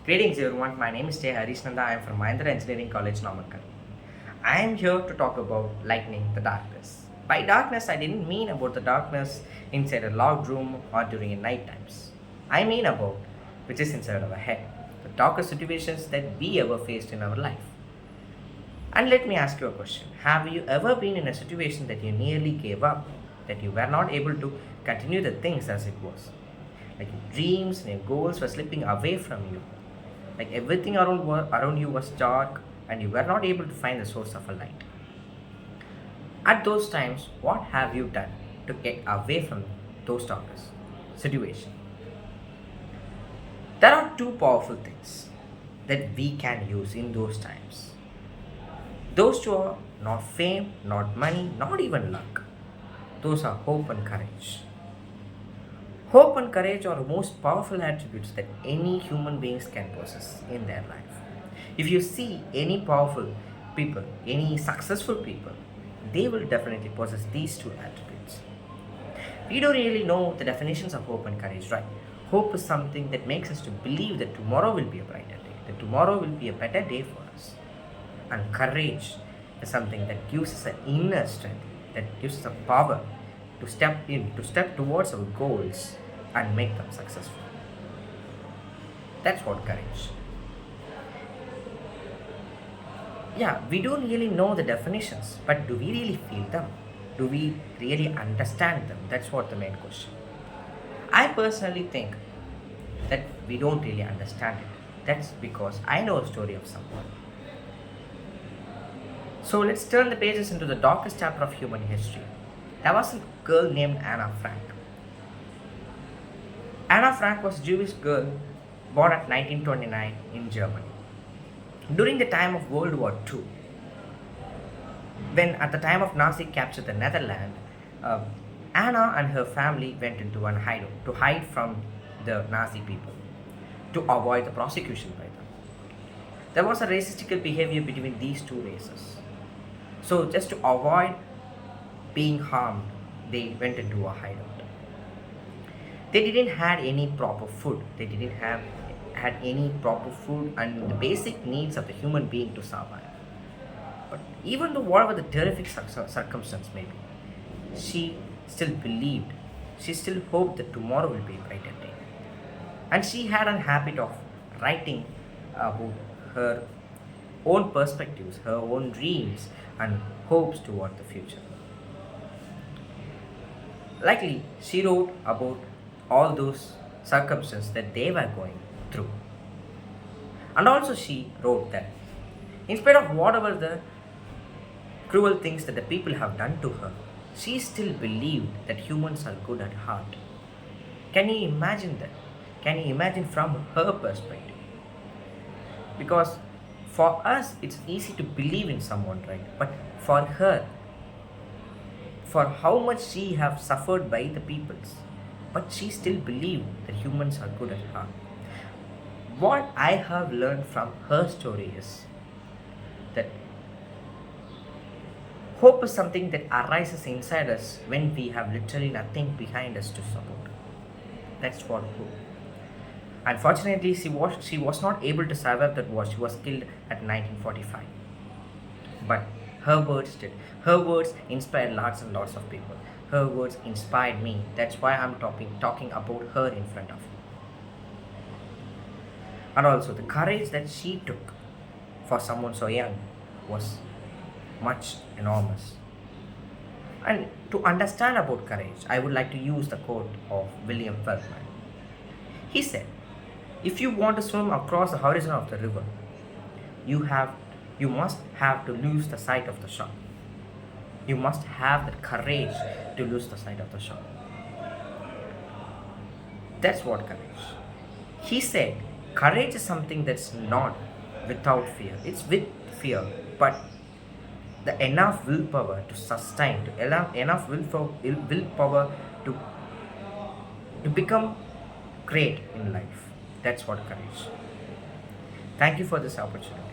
Greetings everyone, my name is Jay Harish Nanda. I am from Mahindra Engineering College, Namakkal. I am here to talk about lightning the darkness. By darkness, I didn't mean about the darkness inside a loud room or during a night times. I mean about which is inside our head, the darkest situations that we ever faced in our life. And let me ask you a question. Have you ever been in a situation that you nearly gave up, that you were not able to continue the things as it was? Like your dreams and your goals were slipping away from you. Like everything around you was dark and you were not able to find the source of a light. At those times, what have you done to get away from those darkest situations? There are two powerful things that we can use in those times. Those two are not fame, not money, not even luck. Those are hope and courage. Hope and courage are the most powerful attributes that any human beings can possess in their life. If you see any powerful people, any successful people, they will definitely possess these two attributes. We don't really know the definitions of hope and courage, right? Hope is something that makes us to believe that tomorrow will be a brighter day, that tomorrow will be a better day for us. And courage is something that gives us an inner strength, that gives us a power to step towards our goals and make them successful. That's what courage. Yeah, we don't really know the definitions, but do we really feel them? Do we really understand them? That's what the main question. I personally think that we don't really understand it. That's because I know a story of someone. So let's turn the pages into the darkest chapter of human history. There was a girl named Anna Frank. Anna Frank was a Jewish girl born at 1929 in Germany. During the time of World War II, when at the time of Nazi captured the Netherlands, Anna and her family went into an hideout to hide from the Nazi people to avoid the prosecution by them. There was a racistical behavior between these two races. So just to avoid being harmed, they went into a hideout. They didn't had any proper food. They didn't have had any proper food and the basic needs of the human being to survive. But even though whatever the terrific circumstance may be, she still believed, she still hoped that tomorrow will be a brighter day. And she had a habit of writing about her own perspectives, her own dreams and hopes toward the future. Likely, she wrote about all those circumstances that they were going through. And also, she wrote that, in spite of whatever the cruel things that the people have done to her, she still believed that humans are good at heart. Can you imagine that? Can you imagine from her perspective? Because for us, it's easy to believe in someone, right? But for her, for how much she have suffered by the peoples, but she still believed that humans are good at heart. What I have learned from her story is that hope is something that arises inside us when we have literally nothing behind us to support. That's what hope. Unfortunately, she was not able to survive that war. She was killed at 1945. But her words did. Her words inspired lots and lots of people. Her words inspired me. That's why I'm talking about her in front of you. And also the courage that she took for someone so young was much enormous. And to understand about courage, I would like to use the quote of William Feldman. He said, if you want to swim across the horizon of the river, you have you must have to lose the sight of the shore. You must have the courage to lose the sight of the shore. That's what courage. He said, courage is something that's not without fear. It's with fear, but the enough willpower to sustain, to enough willpower to become great in life. That's what courage. Thank you for this opportunity.